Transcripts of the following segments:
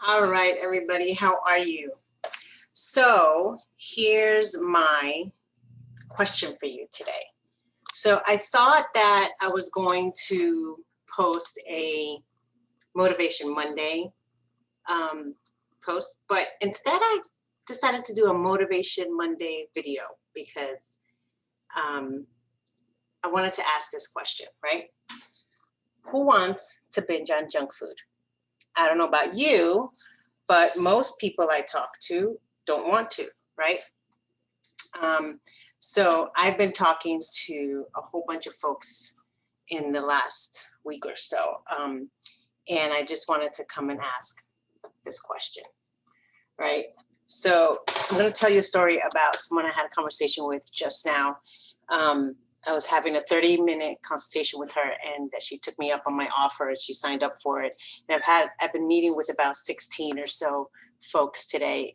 All right, everybody, how are you? So here's my question for you today. So I thought that I was going to post a Motivation Monday um, post, but instead I decided to do a Motivation Monday video because um, I wanted to ask this question, right? Who wants to binge on junk food? I don't know about you, but most people I talk to don't want to, right? Um, so I've been talking to a whole bunch of folks in the last week or so, and I just wanted to come and ask this question, right? So I'm going to tell you a story about someone I had a conversation with just now. I was having a 30-minute consultation with her, and that she took me up on my offer, and she signed up for it. And I've been meeting with about 16 or so folks today,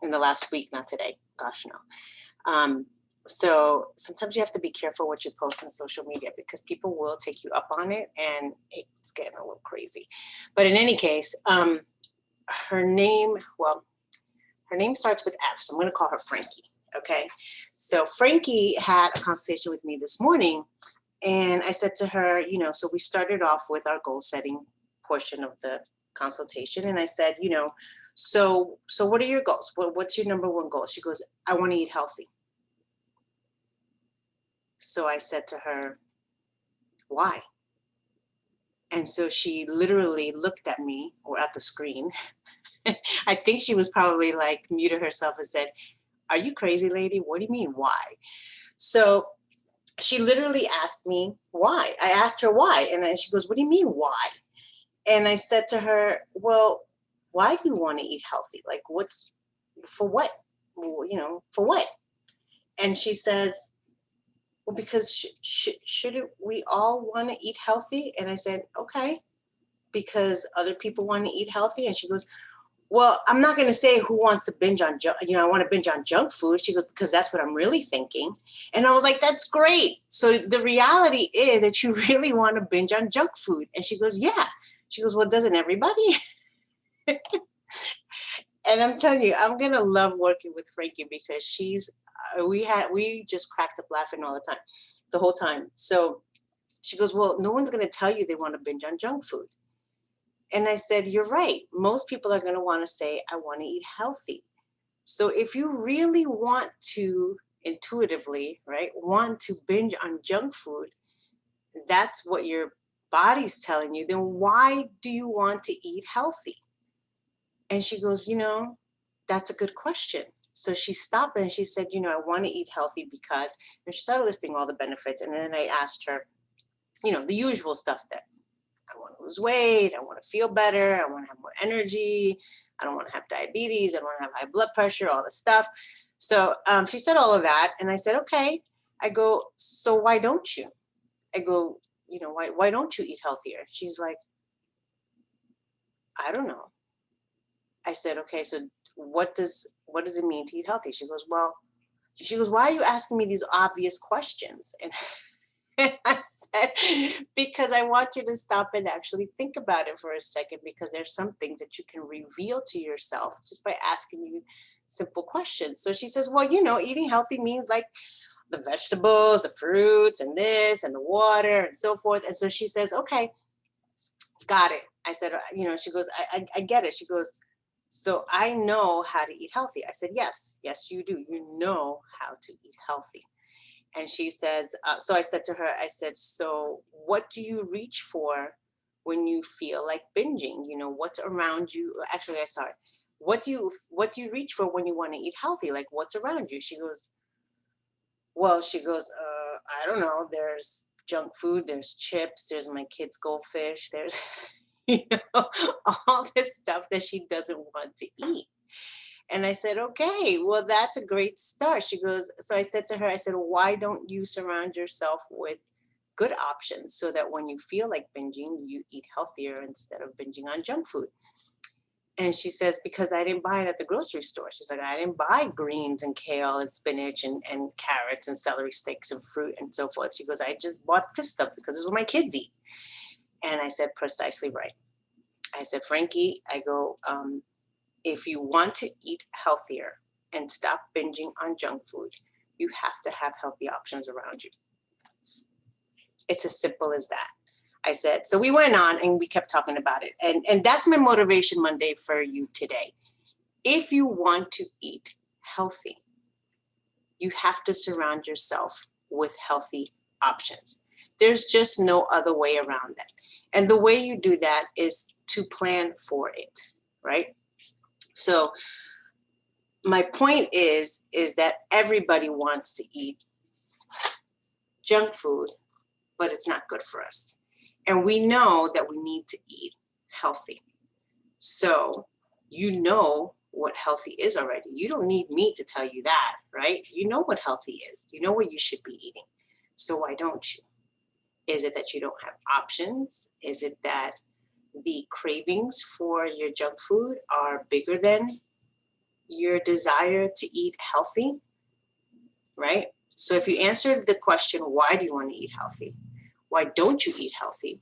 in the last week, not today. Gosh, no. So sometimes you have to be careful what you post on social media because people will take you up on it, and it's getting a little crazy. But in any case, her name starts with F, so I'm going to call her Frankie. Okay. So Frankie had a conversation with me this morning, and I said to her, so we started off with our goal setting portion of the consultation. And I said, so what are your goals? What's your number one goal? She goes, I want to eat healthy. So I said to her, why? And so she literally looked at me or at the screen. I think she was probably like muted herself and said, are you crazy, lady? What do you mean, why? So she literally asked me why. I asked her why. And then she goes, what do you mean, why? And I said to her, well, why do you want to eat healthy? Like, for what? For what? And she says, well, because shouldn't we all want to eat healthy? And I said, okay, because other people want to eat healthy. And she goes, well, I'm not going to say who wants to binge on I want to binge on junk food. She goes, because that's what I'm really thinking. And I was like, that's great. So the reality is that you really want to binge on junk food. And she goes, yeah. She goes, well, doesn't everybody? And I'm telling you, I'm going to love working with Frankie because we just cracked up laughing all the time, the whole time. So she goes, well, no one's going to tell you they want to binge on junk food. And I said, you're right. Most people are going to want to say, I want to eat healthy. So if you really want to intuitively, right, want to binge on junk food, that's what your body's telling you, then why do you want to eat healthy? And she goes, that's a good question. So she stopped and she said, I want to eat healthy because, and she started listing all the benefits. And then I asked her, the usual stuff that I want to lose weight, I want to feel better, I want to have more energy, I don't want to have diabetes, I don't want to have high blood pressure, all this stuff. So she said all of that. And I said, okay. I go, so why don't you? I go, why don't you eat healthier? She's like, I don't know. I said, okay, so what does it mean to eat healthy? She goes, why are you asking me these obvious questions? And I said, because I want you to stop and actually think about it for a second, because there's some things that you can reveal to yourself just by asking you simple questions. So she says, well, eating healthy means like the vegetables, the fruits, and this, and the water, and so forth. And so she says, okay, got it. I said, she goes, I get it. She goes, so I know how to eat healthy. I said, yes, you do. You know how to eat healthy. And she says, so I said to her, I said, so what do you reach for when you feel like binging? What's around you? Actually, I saw it. What do you reach for when you want to eat healthy? Like, what's around you? She goes, I don't know. There's junk food, there's chips, there's my kids' goldfish, there's, all this stuff that she doesn't want to eat. And I said, okay, well, that's a great start. She goes, so I said to her, I said, why don't you surround yourself with good options so that when you feel like binging, you eat healthier instead of binging on junk food? And she says, because I didn't buy it at the grocery store. She's like, I didn't buy greens and kale and spinach and carrots and celery sticks and fruit and so forth. She goes, I just bought this stuff because it's what my kids eat. And I said, precisely right. I said, Frankie, I go, if you want to eat healthier and stop binging on junk food, you have to have healthy options around you. It's as simple as that. I said, so we went on and we kept talking about it. And that's my motivation Monday for you today. If you want to eat healthy, you have to surround yourself with healthy options. There's just no other way around that. And the way you do that is to plan for it, right? So my point is that everybody wants to eat junk food, but it's not good for us. And we know that we need to eat healthy. So you know what healthy is already. You don't need me to tell you that, right? You know what healthy is. You know what you should be eating. So why don't you? Is it that you don't have options? Is it that the cravings for your junk food are bigger than your desire to eat healthy, right? So if you answered the question, why do you want to eat healthy? Why don't you eat healthy?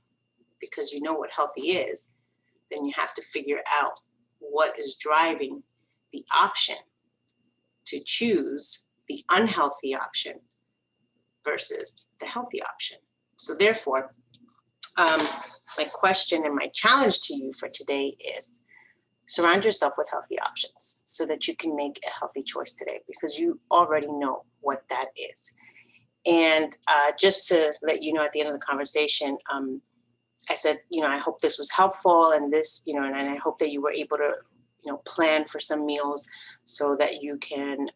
Because you know what healthy is, then you have to figure out what is driving the option to choose the unhealthy option versus the healthy option. So therefore, my question and my challenge to you for today is surround yourself with healthy options so that you can make a healthy choice today, because you already know what that is. And just to let you know, at the end of the conversation, I said, I hope this was helpful, and this, and I hope that you were able to, plan for some meals so that you can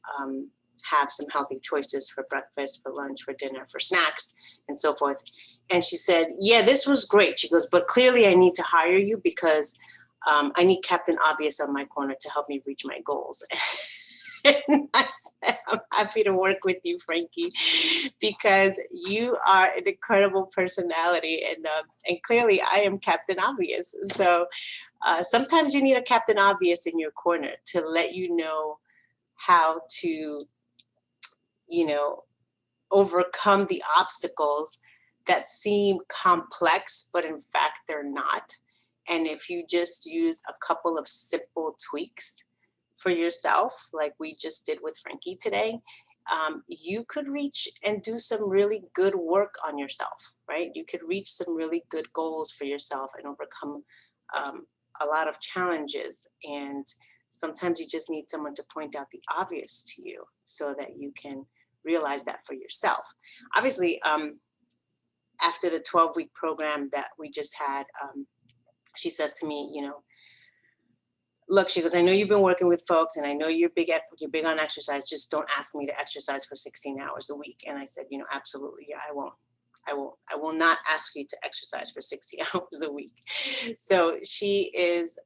have some healthy choices for breakfast, for lunch, for dinner, for snacks, and so forth. And she said, yeah, this was great. She goes, but clearly I need to hire you because I need Captain Obvious on my corner to help me reach my goals. And I said, I'm happy to work with you, Frankie, because you are an incredible personality, and clearly I am Captain Obvious. So sometimes you need a Captain Obvious in your corner to let you know how to, overcome the obstacles that seem complex, but in fact they're not. And if you just use a couple of simple tweaks for yourself, like we just did with Frankie today, you could reach and do some really good work on yourself, right? You could reach some really good goals for yourself and overcome a lot of challenges. And sometimes you just need someone to point out the obvious to you so that you can realize that for yourself. Obviously, after the 12-week program that we just had, she says to me, look, she goes, I know you've been working with folks and I know you're big on exercise. Just don't ask me to exercise for 16 hours a week. And I said, absolutely. Yeah, I will not ask you to exercise for 60 hours a week. So she is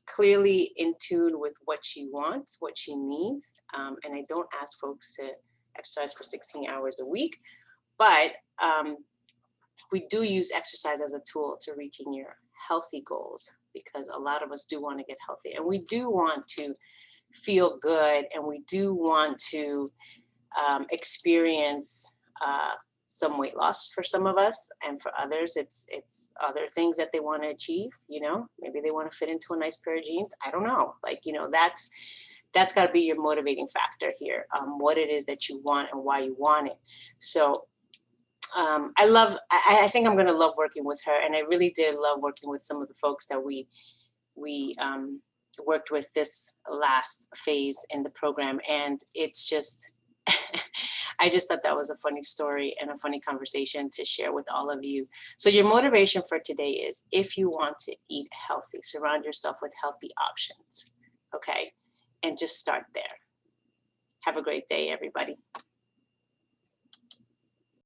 clearly in tune with what she wants, what she needs. And I don't ask folks to exercise for 16 hours a week, but we do use exercise as a tool to reaching your healthy goals, because a lot of us do want to get healthy and we do want to feel good, and we do want to experience some weight loss for some of us, and for others it's other things that they want to achieve. Maybe they want to fit into a nice pair of jeans. I don't know, that's got to be your motivating factor here, what it is that you want and why you want it. So I think I'm going to love working with her. And I really did love working with some of the folks that we worked with this last phase in the program. And it's just, I just thought that was a funny story and a funny conversation to share with all of you. So your motivation for today is, if you want to eat healthy, surround yourself with healthy options. Okay. And just start there. Have a great day, everybody.